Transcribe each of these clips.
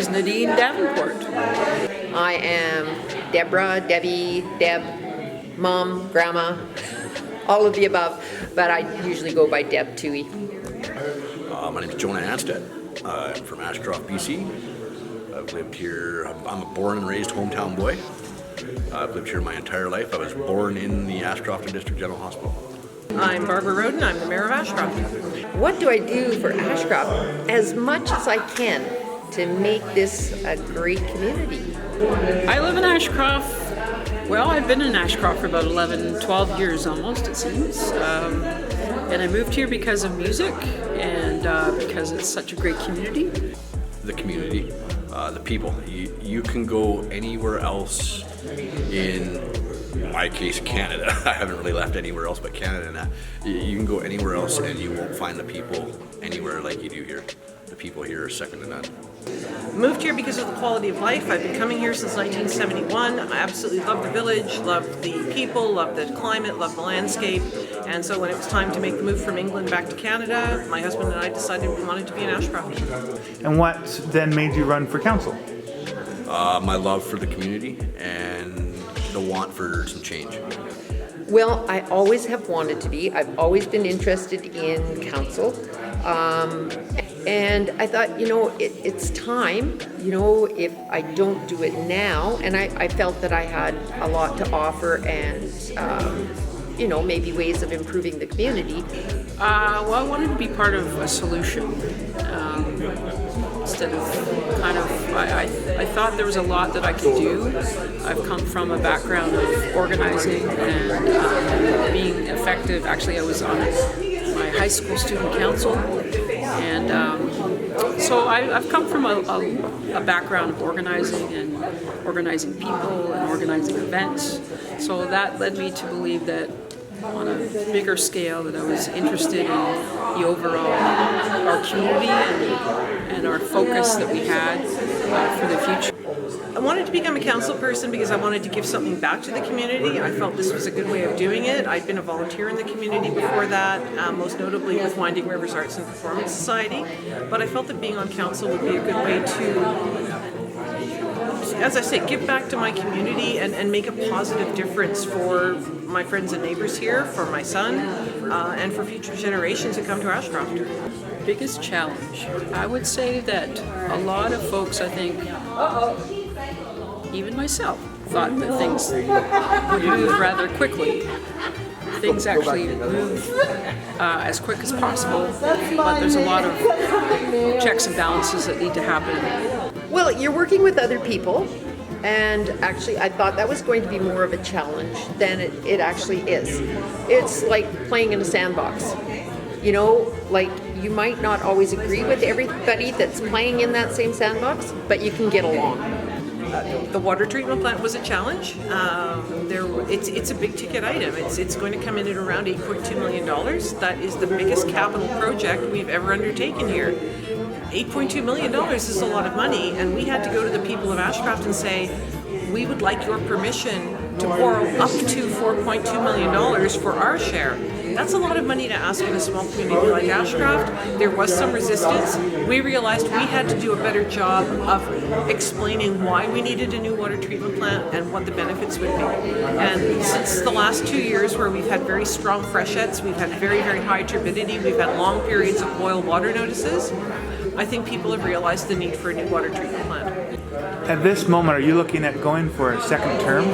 is Nadine Davenport. I am Deborah, Debbie, Deb, Mom, Grandma, all of the above, but I usually go by Deb Toohey. My name is Jonah Anstead. I'm from Ashcroft, BC. I've lived here, I'm a born and raised hometown boy. I've lived here my entire life. I was born in the Ashcroft District General Hospital. I'm Barbara Roden. I'm the mayor of Ashcroft. What do I do for Ashcroft? As much as I can to make this a great community. I live in Ashcroft. Well, I've been in Ashcroft for about 11, 12 years almost, it seems. And I moved here because of music and because it's such a great community. The community, the people. You can go anywhere else in my case, Canada. I haven't really left anywhere else but Canada now. You can go anywhere else and you won't find the people anywhere like you do here. The people here are second to none. Moved here because of the quality of life. I've been coming here since 1971. I absolutely love the village, love the people, love the climate, love the landscape. And so when it was time to make the move from England back to Canada, my husband and I decided we wanted to be in Ashcroft. And what then made you run for council? My love for the community and the want for some change. Well, I always have wanted to be. I've always been interested in council. And I thought, it's time, if I don't do it now. And I felt that I had a lot to offer and, maybe ways of improving the community. Well, I wanted to be part of a solution. Instead of I thought there was a lot that I could do. I've come from a background of organizing and being effective. Actually, I was on my high school student council, and so I've come from a background of organizing and organizing people and organizing events. So that led me to believe that on a bigger scale that I was interested in the overall, our community and our focus that we had for the future. I wanted to become a council person because I wanted to give something back to the community. I felt this was a good way of doing it. I'd been a volunteer in the community before that, most notably with Winding Rivers Arts and Performance Society. But I felt that being on council would be a good way to, as I say, give back to my community and make a positive difference for my friends and neighbors here, for my son, and for future generations who come to Ashcroft. Biggest challenge? I would say that a lot of folks, I think, even myself, thought that things would move rather quickly. Things actually move as quick as possible, but there's a lot of checks and balances that need to happen. Well, you're working with other people, and actually I thought that was going to be more of a challenge than it actually is. It's like playing in a sandbox. You might not always agree with everybody that's playing in that same sandbox, but you can get along. The water treatment plant was a challenge. It's a big ticket item. It's going to come in at around $8.2 million. That is the biggest capital project we've ever undertaken here. $8.2 million is a lot of money, and we had to go to the people of Ashcroft and say, we would like your permission to borrow up to $4.2 million for our share. That's a lot of money to ask in a small community like Ashcroft. There was some resistance. We realized we had to do a better job of explaining why we needed a new water treatment plant and what the benefits would be. And since the last 2 years where we've had very strong freshets, we've had very, very high turbidity, we've had long periods of boil water notices, I think people have realized the need for a new water treatment plant. At this moment, are you looking at going for a second term?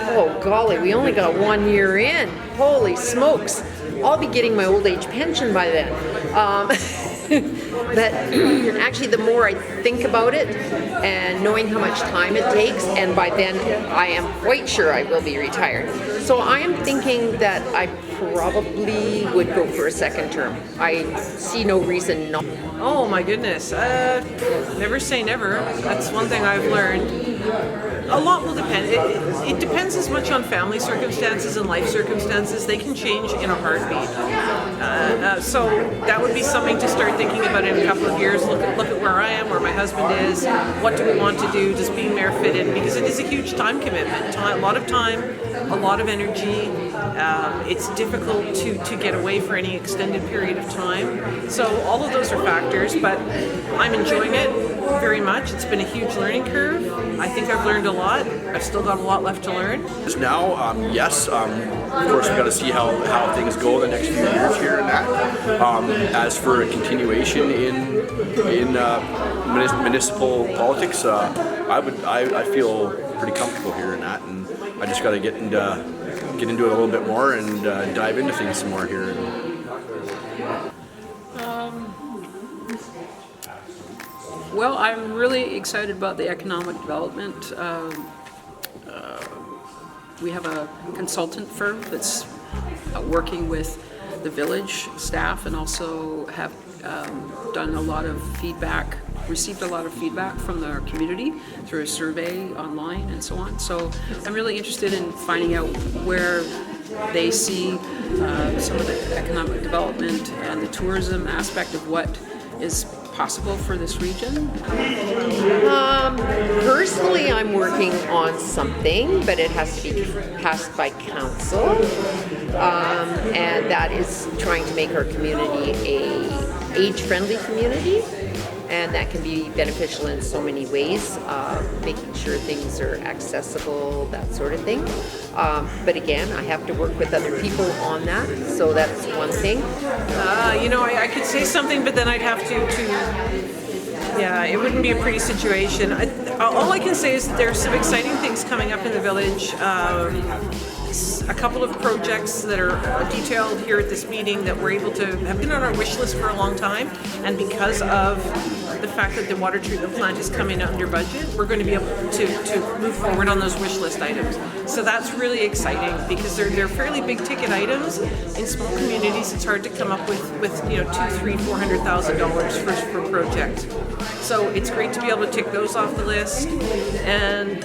Oh golly, we only got 1 year in. Holy smokes. I'll be getting my old age pension by then. But actually the more I think about it and knowing how much time it takes, and by then I am quite sure I will be retired. So I am thinking that I probably would go for a second term. I see no reason not. Oh my goodness. Never say never. That's one thing I've learned. A lot will depend. It depends as much on family circumstances and life circumstances. They can change in a heartbeat. So that would be something to start thinking about in a couple of years. Look at where I am, where my husband is. What do we want to do? Does being mayor fit in? Because it is a huge time commitment. A lot of time, a lot of energy. It's difficult to get away for any extended period of time. So all of those are factors, but I'm enjoying it. very much. It's been a huge learning curve. I think I've learned a lot. I've still got a lot left to learn. Now, yes, of course, we've got to see how things go the next few years here and that. As for a continuation in municipal politics, I feel pretty comfortable here in that, and I just got to get into it a little bit more and dive into things some more here. Well, I'm really excited about the economic development. We have a consultant firm that's working with the village staff, and also have done a lot of feedback, received a lot of feedback from our community through a survey online and so on. So I'm really interested in finding out where they see some of the economic development and the tourism aspect of what is possible for this region. Personally, I'm working on something, but it has to be passed by council, and that is trying to make our community a age-friendly community, and that can be beneficial in so many ways, making sure things are accessible, that sort of thing. But again, I have to work with other people on that, so that's one thing. I could say something, but then I'd have to yeah, it wouldn't be a pretty situation. All I can say is that there's some exciting things coming up in the village. A couple of projects that are detailed here at this meeting that we're able to have been on our wish list for a long time, and because of the fact that the water treatment plant is coming under budget, we're going to be able to move forward on those wish list items. So that's really exciting, because they're fairly big ticket items. In small communities, it's hard to come up with $200,000, $300,000, $400,000 for a project. So it's great to be able to tick those off the list, and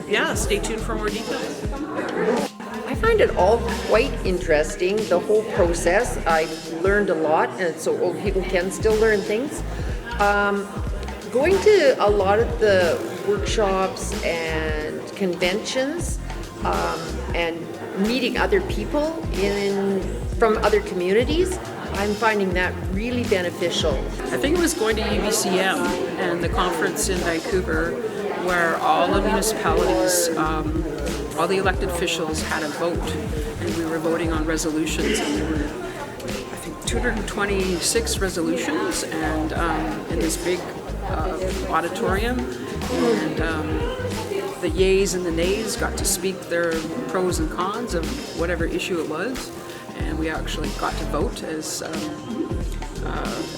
yeah, stay tuned for more details. I find it all quite interesting, the whole process. I've learned a lot, and so old people can still learn things. Going to a lot of the workshops and conventions, and meeting other people from other communities, I'm finding that really beneficial. I think it was going to UBCM and the conference in Vancouver, where all the municipalities, all the elected officials had a vote, and we were voting on resolutions, and there were, I think, 226 resolutions, and in this big auditorium, and the yays and the nays got to speak their pros and cons of whatever issue it was, and we actually got to vote as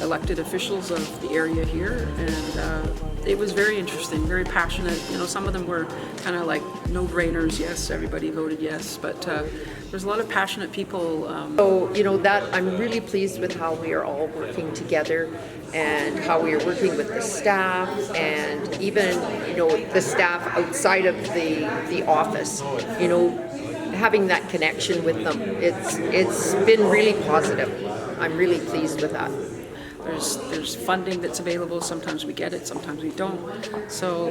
elected officials of the area here, and it was very interesting, very passionate. Some of them were kind of like no-brainers. Yes, everybody voted yes, but there's a lot of passionate people. So, that I'm really pleased with how we are all working together, and how we are working with the staff, and even, the staff outside of the office, having that connection with them. It's been really positive. I'm really pleased with that. There's funding that's available. Sometimes we get it, sometimes we don't. So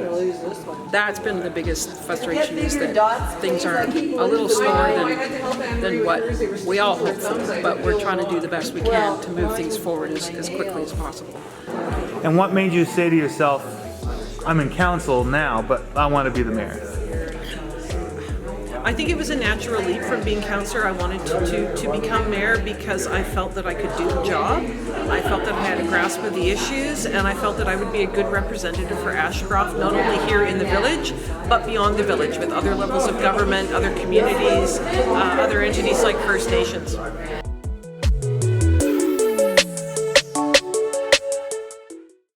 that's been the biggest frustration, is that things are a little slower than what we all hope for. But we're trying to do the best we can to move things forward as quickly as possible. And what made you say to yourself, I'm in council now, but I want to be the mayor? I think it was a natural leap from being councillor. I wanted to become mayor because I felt that I could do the job. I felt that I had a grasp of the issues, and I felt that I would be a good representative for Ashcroft, not only here in the village, but beyond the village, with other levels of government, other communities, other entities like First Nations.